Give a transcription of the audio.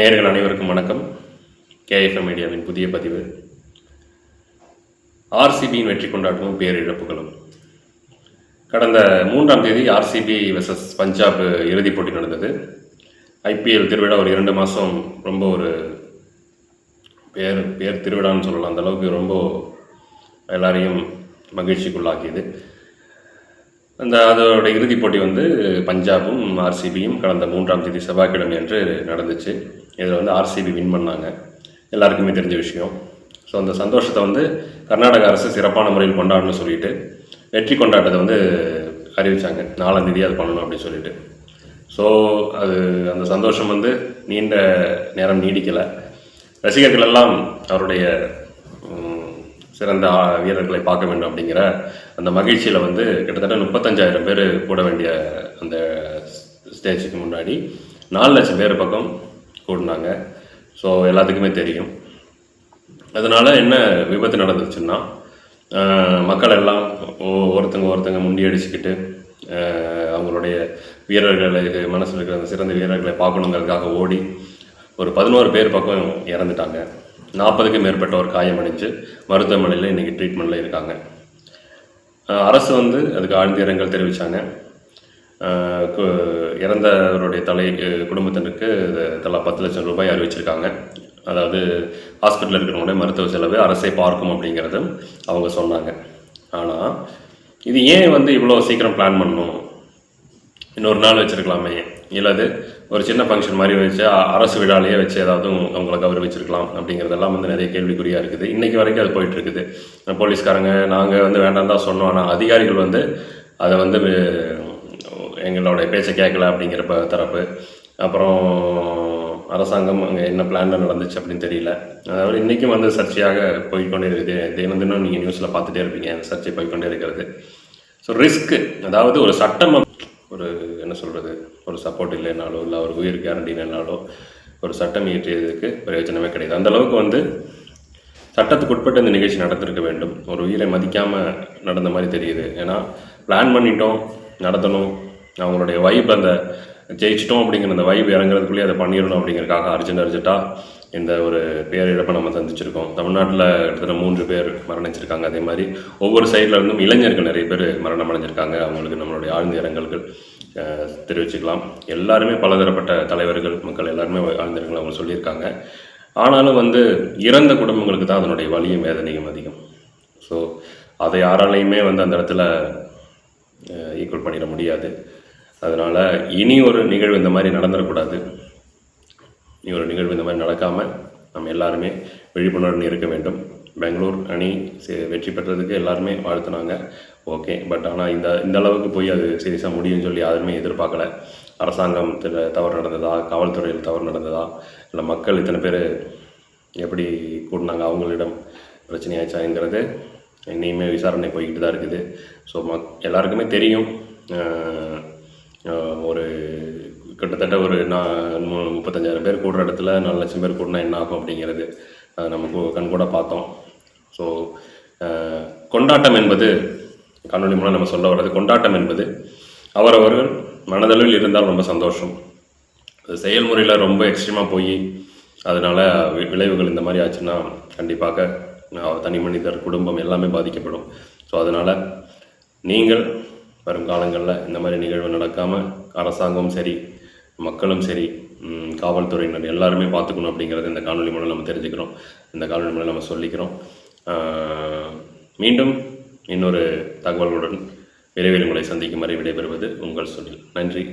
நேயர்கள் அனைவருக்கும் வணக்கம். கேஎஃப்எம் மீடியாவின் புதிய பதிவு. ஆர்சிபியின் வெற்றி கொண்டாட்டமும் பேரிழப்புகளும். கடந்த 3ஆம் தேதி ஆர்சிபி வெர்சஸ் பஞ்சாப் இறுதிப் போட்டி நடந்தது. ஐபிஎல் திருவிழா ஒரு 2 மாதம் ரொம்ப ஒரு பேர் திருவிழான்னு சொல்லலாம். அந்தளவுக்கு ரொம்ப எல்லாரையும் மகிழ்ச்சிக்குள்ளாக்கியது. அதோட இறுதிப் போட்டி பஞ்சாபும் ஆர்சிபியும் கடந்த 3ஆம் தேதி செவ்வாய்க்கிழமை அன்று நடந்துச்சு. இதில் ஆர்சிபி வின் பண்ணாங்க, எல்லாருக்குமே தெரிஞ்ச விஷயம். ஸோ அந்த சந்தோஷத்தை கர்நாடக அரசு சிறப்பான முறையில் கொண்டாடணும்னு சொல்லிட்டு வெற்றி கொண்டாட்டத்தை அறிவித்தாங்க. 4ஆம் தேதி அது பண்ணணும் அப்படின்னு சொல்லிட்டு. ஸோ அந்த சந்தோஷம் நீண்ட நேரம் நீடிக்கலை. ரசிகர்கள் எல்லாம் அவருடைய சிறந்த வீரர்களை பார்க்க வேண்டும் அப்படிங்கிற அந்த மகிழ்ச்சியில் கிட்டத்தட்ட 35,000 பேர் கூட வேண்டிய அந்த ஸ்டேஜுக்கு முன்னாடி 4 லட்சம் பேர் பக்கம் கூடினாங்க. ஸோ எல்லாத்துக்குமே தெரியும். அதனால் என்ன விபத்து நடந்துச்சுன்னா, மக்கள் எல்லாம் ஒருத்தங்க முண்டி அடிச்சுக்கிட்டு அவங்களுடைய வீரர்களை மனசில் இருக்கிற அந்த சிறந்த வீரர்களை பார்க்கணுங்கிறதுக்காக ஓடி ஒரு 11 பேர் பக்கம் இறந்துட்டாங்க. 40க்கும் மேற்பட்டவர் காயமடைஞ்சு மருத்துவமனையில் இன்றைக்கி ட்ரீட்மெண்ட்டில் இருக்காங்க. அரசு அதுக்கு ஆழ்ந்த இரங்கல் தெரிவித்தாங்க. இறந்தவருடைய குடும்பத்தினருக்கு தலா 10 லட்சம் ரூபாய் அறிவிச்சிருக்காங்க. அதாவது ஹாஸ்பிட்டலில் இருக்கிறவங்களுடைய மருத்துவ செலவு அரசே பார்க்கும் அப்படிங்கிறத அவங்க சொன்னாங்க. ஆனால் இது ஏன் இவ்வளோ சீக்கிரம் பிளான் பண்ணணும்? இன்னொரு நாள் வச்சுருக்கலாமே, இல்லாது ஒரு சின்ன ஃபங்க்ஷன் மாதிரி வச்சு அரசு விழாலேயே வச்சு ஏதாவது அவங்கள கௌரவிச்சிருக்கலாம் அப்படிங்கிறதெல்லாம் நிறைய கேள்விக்குறியாக இருக்குது. இன்றைக்கி வரைக்கும் அது போயிட்டுருக்குது. போலீஸ்காரங்க நாங்கள் வேண்டாம் தான் சொன்னோம், ஆனால் அதிகாரிகள் அதை எங்களோட பேச்சை கேட்கல அப்படிங்கிற தரப்பு. அப்புறம் அரசாங்கம் அங்கே என்ன பிளானில் நடந்துச்சு அப்படின்னு தெரியல. அதாவது இன்றைக்கும் சர்ச்சையாக போய்கொண்டே இருக்குது. தினம் நீங்கள் நியூஸில் பார்த்துட்டே இருப்பீங்க, அந்த சர்ச்சை போய்கொண்டே இருக்கிறது. ஸோ ரிஸ்க்கு, அதாவது ஒரு சட்டம் ஒரு என்ன சொல்கிறது, ஒரு சப்போர்ட் இல்லைனாலோ இல்லை ஒரு உயிர் கேரண்டி இல்லைனாலோ ஒரு சட்டம் இயற்றியதுக்கு பிரயோஜனமே கிடையாது. அந்தளவுக்கு சட்டத்துக்கு உட்பட்டு இந்த நிகழ்ச்சி நடத்திருக்க வேண்டும். ஒரு உயிரை மதிக்காமல் நடந்த மாதிரி தெரியுது. ஏன்னா பிளான் பண்ணிட்டோம், நடத்தணும், அவங்களுடைய வைப் ஜெயிச்சிட்டோம் அப்படிங்கிற அந்த வைப் இறங்குறதுக்குள்ளேயே அதை பண்ணிடணும் அப்படிங்கிறதுக்காக அர்ஜென்ட்டாக இந்த ஒரு பேரிழப்பை நம்ம சந்திச்சிருக்கோம். தமிழ்நாட்டில் கிட்டத்தட்ட 3 பேர் மரணிச்சிருக்காங்க. அதே மாதிரி ஒவ்வொரு சைடில் இருந்தும் இளைஞர்கள் நிறைய பேர் மரணம் அடைஞ்சிருக்காங்க. அவங்களுக்கு நம்மளுடைய ஆழ்ந்த இரங்கல்கள் தெரிவிச்சுக்கலாம். எல்லாருமே பலதரப்பட்ட தலைவர்கள், மக்கள் எல்லாருமே ஆழ்ந்த இரங்கல் அவங்க சொல்லியிருக்காங்க. ஆனாலும் இறந்த குடும்பங்களுக்கு தான் அதனுடைய வலியும் வேதனையும் அதிகம். ஸோ அதை யாராலையுமே அந்த இடத்துல ஈக்குவல் பண்ணிட முடியாது. அதனால் இனி ஒரு நிகழ்வு இந்த மாதிரி நடந்துடக்கூடாது. இனி ஒரு நிகழ்வு இந்த மாதிரி நடக்காமல் நம்ம எல்லாருமே விழிப்புணர்வு இருக்க வேண்டும். பெங்களூர் அணி வெற்றி பெற்றதுக்கு எல்லாருமே வாழ்த்துனாங்க, ஓகே. பட் ஆனால் இந்த அளவுக்கு போய் அது சீரியஸாக முடியும்னு சொல்லி யாருமே எதிர்பார்க்கல. அரசாங்கத்தில் தவறு நடந்ததா, காவல்துறையில் தவறு நடந்ததா, இல்லை மக்கள் இத்தனை பேர் எப்படி கூடினாங்க, அவங்களிடம் பிரச்சனையாச்சாங்கிறது இன்னையுமே விசாரணை போய்கிட்டு தான் இருக்குது. ஸோ எல்லாருக்குமே தெரியும். ஒரு கிட்டத்தட்ட ஒரு 35,000 பேர் கூடுற இடத்துல 4 லட்சம் பேர் கூடினா என்ன ஆகும் அப்படிங்கிறது நம்ம கண்கூட பார்த்தோம். ஸோ கொண்டாட்டம் என்பது, காணொலி மூலம் நம்ம சொல்ல வர்றது, கொண்டாட்டம் என்பது அவரவர்கள் மனதளவில் இருந்தால் ரொம்ப சந்தோஷம். அது செயல்முறையில் ரொம்ப எக்ஸ்ட்ரீமாக போய் அதனால் விளைவுகள் இந்த மாதிரி ஆச்சுன்னா கண்டிப்பாக தனி மனிதர், குடும்பம் எல்லாமே பாதிக்கப்படும். ஸோ அதனால் நீங்கள் வரும் காலங்களில் இந்த மாதிரி நிகழ்வு நடக்காமல் அரசாங்கமும் சரி, மக்களும் சரி, காவல்துறையினர் எல்லாருமே பார்த்துக்கணும் அப்படிங்கிறது இந்த காணொலி மூலம் நம்ம தெரிஞ்சுக்கிறோம். இந்த காணொலி மூலம் நம்ம சொல்லிக்கிறோம். மீண்டும் இன்னொரு தகவல்களுடன் விரைவில் உங்களை சந்திக்கும் வரை விடைபெறுவது உங்கள் சுனில். நன்றி.